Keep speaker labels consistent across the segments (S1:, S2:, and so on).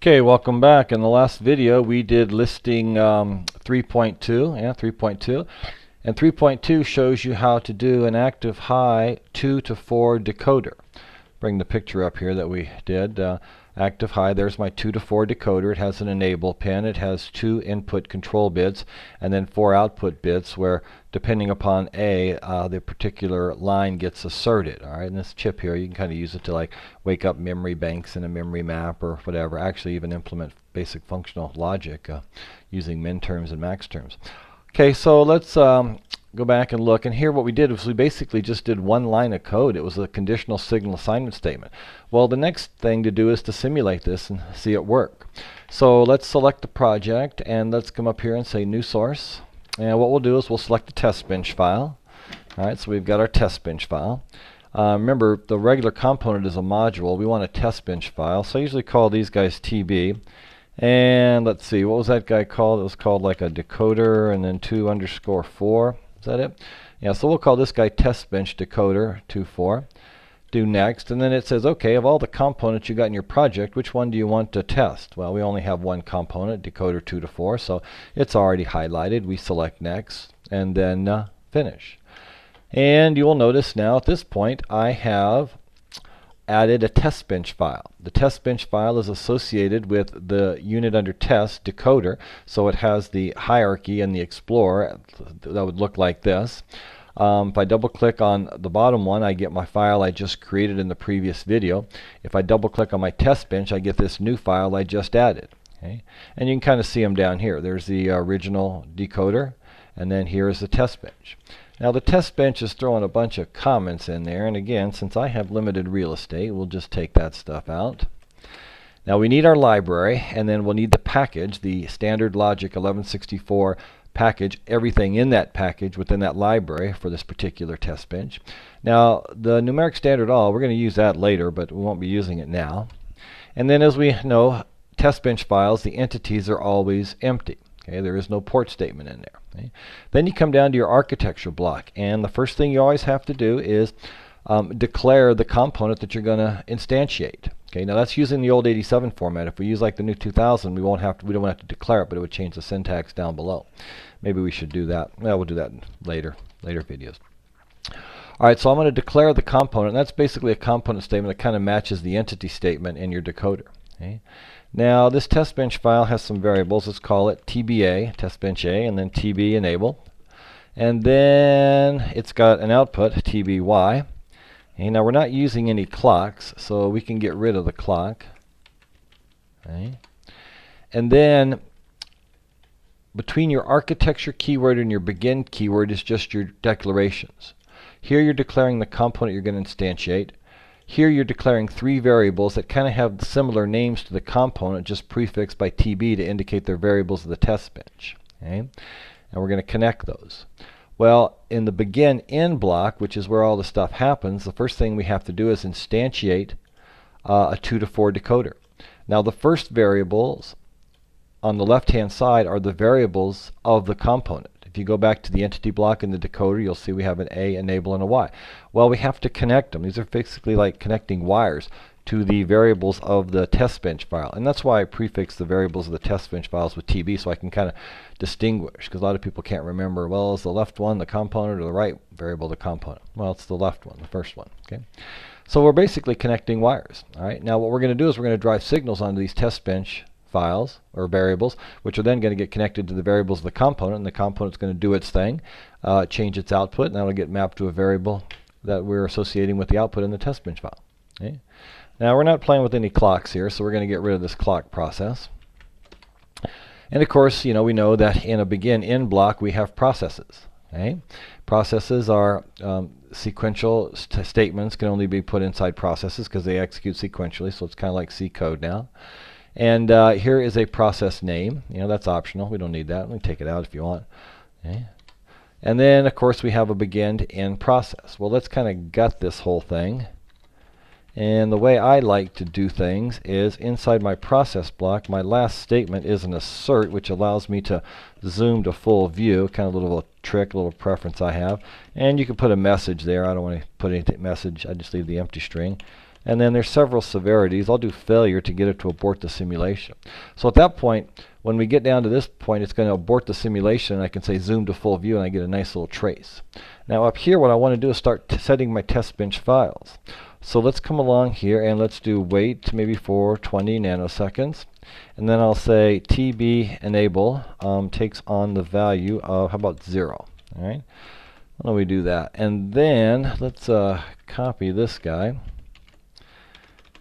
S1: Okay, welcome back. In the last video, we did listing 3.2, 3.2. And 3.2 shows you how to do an active high 2 to 4 decoder. Bring the picture up here that we did. Active high, there's my 2 to 4 decoder. It has an enable pin. It has 2 input control bits and then 4 output bits where, depending upon the particular line gets asserted. All right, and this chip here, you can kind of use it to like wake up memory banks in a memory map or whatever. Actually, even implement basic functional logic using min terms and max terms. Okay, so let's go back and look. And here what we did was we basically just did one line of code. It was a conditional signal assignment statement. Well, the next thing to do is to simulate this and see it work. So let's select the project and let's come up here and say new source. And what we'll do is we'll select the test bench file. All right, so we've got our test bench file. Remember, the regular component is a module. We want a test bench file. So I usually call these guys TB. And let's see, what was that guy called? It was called like a decoder and then 2_4. Is that it? Yeah, so we'll call this guy test bench decoder 24. Do next, and then it says, okay, of all the components you got in your project, which one do you want to test? Well, we only have one component, decoder 2 to 4, so it's already highlighted. We select next, and then finish. And you will notice now at this point I have added a test bench file. The test bench file is associated with the unit under test decoder, so it has the hierarchy and the explorer that would look like this. If I double click on the bottom one, I get my file I just created in the previous video. If I double click on my test bench, I get this new file I just added. Okay? And you can kind of see them down here. There's the original decoder, and then here is the test bench. Now the test bench is throwing a bunch of comments in there, and again, since I have limited real estate, we'll just take that stuff out. Now we need our library, and then we'll need the package, the standard logic 1164 package, everything in that package within that library for this particular test bench. Now the numeric standard all, we're going to use that later, but we won't be using it now. And then as we know, test bench files, the entities are always empty. Okay, there is no port statement in there. Okay. Then you come down to your architecture block, and the first thing you always have to do is declare the component that you're going to instantiate. Okay, now that's using the old 87 format. If we use like the new 2000, we don't have to declare it, but it would change the syntax down below. Maybe we should do that. Well, we'll do that in later videos. All right, so I'm going to declare the component. And that's basically a component statement that kind of matches the entity statement in your decoder. Okay. Now this test bench file has some variables. Let's call it TBA, test bench A, and then TB enable. And then it's got an output, TBY. Okay, now we're not using any clocks, so we can get rid of the clock. Okay. And then between your architecture keyword and your begin keyword is just your declarations. Here you're declaring the component you're going to instantiate. Here you're declaring 3 variables that kind of have similar names to the component, just prefixed by TB to indicate they're variables of the test bench. Okay? And we're going to connect those. Well, in the begin end block, which is where all the stuff happens, the first thing we have to do is instantiate a 2 to 4 decoder. Now the first variables on the left hand side are the variables of the component. If you go back to the entity block in the decoder, you'll see we have an A, enable, and a Y. Well, we have to connect them. These are basically like connecting wires to the variables of the test bench file. And that's why I prefix the variables of the test bench files with TB, so I can kind of distinguish, because a lot of people can't remember, well, is the left one the component or the right variable the component? Well, it's the left one, the first one. Okay. So we're basically connecting wires. All right. Now what we're going to do is we're going to drive signals onto these test bench files or variables, which are then going to get connected to the variables of the component, and the component's going to do its thing, change its output, and that'll get mapped to a variable that we're associating with the output in the test bench file. Okay. Now we're not playing with any clocks here, so we're going to get rid of this clock process. And of course, you know, we know that in a begin end block we have processes. Okay. Processes are sequential statements, can only be put inside processes because they execute sequentially, so it's kind of like C code now. And here is a process name. You know, that's optional. We don't need that. We can take it out if you want. Okay. And then, of course, we have a begin to end process. Well, let's kind of gut this whole thing. And the way I like to do things is inside my process block, my last statement is an assert, which allows me to zoom to full view, kind of a little trick, a little preference I have. And you can put a message there. I don't want to put any message. I just leave the empty string. And then there's several severities. I'll do failure to get it to abort the simulation. So at that point, when we get down to this point, it's going to abort the simulation, and I can say zoom to full view, and I get a nice little trace. Now up here, what I want to do is start setting my test bench files. So let's come along here and let's do wait maybe for 20 nanoseconds. And then I'll say TB enable takes on the value of, how about 0? All right. Why don't we do that? And then let's copy this guy.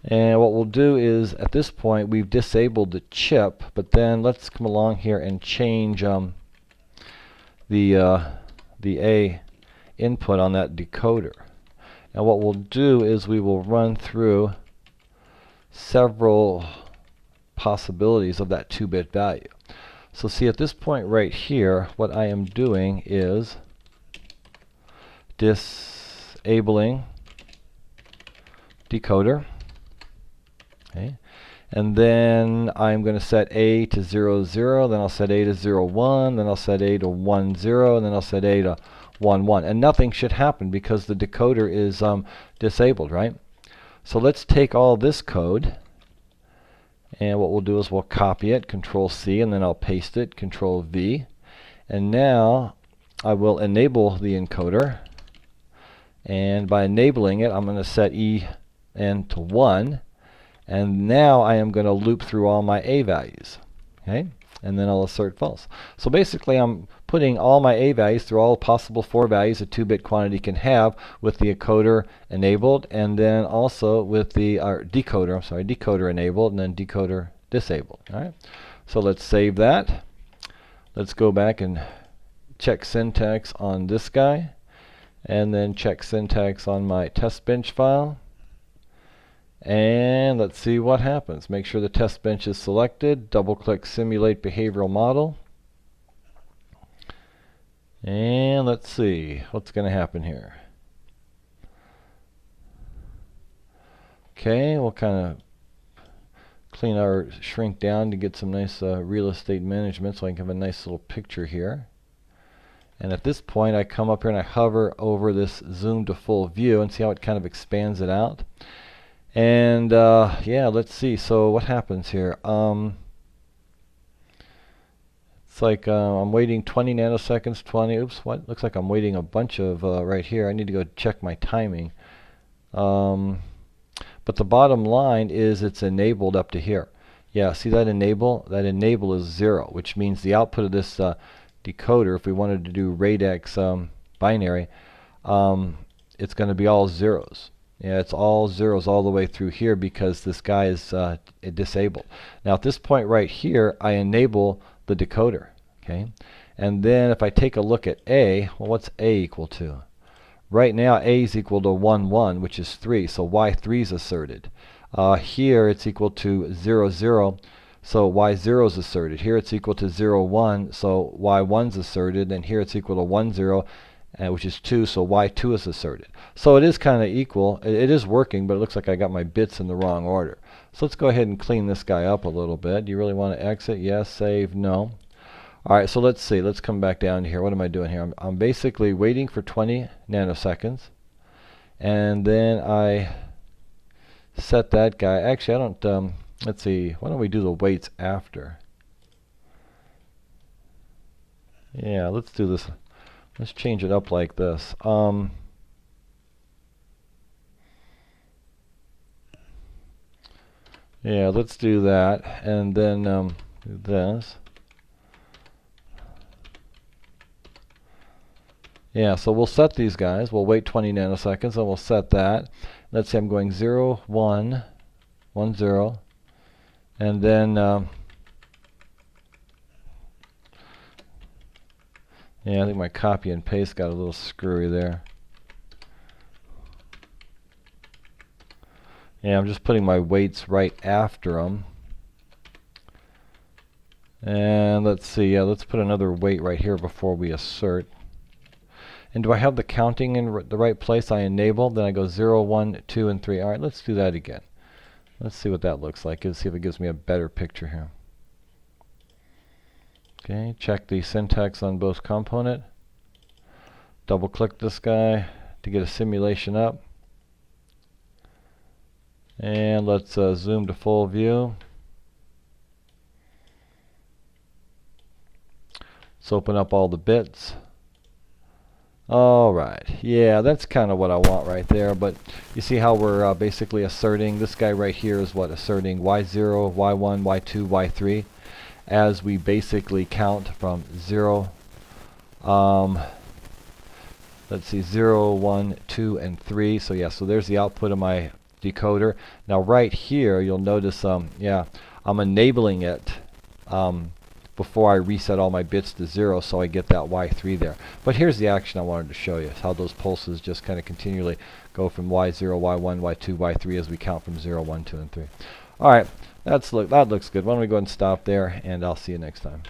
S1: And what we'll do is, at this point, we've disabled the chip, but then let's come along here and change the A input on that decoder. And what we'll do is we will run through several possibilities of that 2-bit value. So see, at this point right here, what I am doing is disabling decoder. Okay. And then I'm going to set A to 0, 0, then I'll set A to 0, 1, then I'll set A to 1, 0, and then I'll set A to 1, 1. And nothing should happen because the decoder is disabled, right? So let's take all this code, and what we'll do is we'll copy it, Control C, and then I'll paste it, Control V. And now I will enable the encoder, and by enabling it, I'm going to set EN to 1. And now I am going to loop through all my A values, okay? And then I'll assert false. So basically I'm putting all my A values through all possible 4 values a 2-bit quantity can have with the encoder enabled, and then also with the decoder enabled, and then decoder disabled. All right. So let's save that. Let's go back and check syntax on this guy, and then check syntax on my test bench file. And let's see what happens. Make sure the test bench is selected. Double-click Simulate Behavioral Model. And let's see what's going to happen here. Okay, we'll kind of clean our shrink down to get some nice real estate management, so I can have a nice little picture here. And at this point, I come up here and I hover over this zoom to full view and see how it kind of expands it out. And yeah, let's see. So what happens here? It's like I'm waiting 20 nanoseconds, 20. Oops, what? Looks like I'm waiting a bunch of right here. I need to go check my timing. But the bottom line is it's enabled up to here. Yeah, see that enable? That enable is 0, which means the output of this decoder, if we wanted to do radix binary, it's going to be all zeros. Yeah, it's all zeros all the way through here because this guy is disabled. Now at this point right here, I enable the decoder. Okay, and then if I take a look at A, well, what's A equal to? Right now A is equal to 1, 1, which is 3, so Y3 is asserted. Here it's equal to 0, 0, so Y0 is asserted. Here it's equal to 0, 1, so Y1 is asserted, and here it's equal to 1, 0, which is 2, so Y2 is asserted. So it is kind of equal. It is working, but it looks like I got my bits in the wrong order. So let's go ahead and clean this guy up a little bit. Do you really want to exit? Yes. Save? No. All right, so let's see. Let's come back down here. What am I doing here? I'm basically waiting for 20 nanoseconds, and then I set that guy. Actually, I don't, let's see. Why don't we do the waits after? Yeah, let's do this. Let's change it up like this. Yeah, let's do that, and then do this. Yeah, so we'll set these guys. We'll wait 20 nanoseconds, and we'll set that. Let's say I'm going 0, 1, 1, 0, and then yeah, I think my copy and paste got a little screwy there. Yeah, I'm just putting my weights right after them. And let's see, yeah, let's put another weight right here before we assert. And do I have the counting in the right place? I enable, then I go 0, 1, 2, and 3. All right, let's do that again. Let's see what that looks like. Let's see if it gives me a better picture here. Okay, check the syntax on both component. Double click this guy to get a simulation up. And let's zoom to full view. Let's open up all the bits. Alright, yeah, that's kind of what I want right there, but you see how we're basically asserting, this guy right here is what, asserting y0, y1, y2, y3, as we basically count from 0, let's see, 0, 1, 2, and 3, so yeah, so there's the output of my decoder. Now right here, you'll notice, yeah, I'm enabling it, before I reset all my bits to 0, so I get that Y3 there. But here's the action I wanted to show you, how those pulses just kind of continually go from Y0, Y1, Y2, Y3 as we count from 0, 1, 2, and 3. Alright, that looks good. Why don't we go ahead and stop there, and I'll see you next time.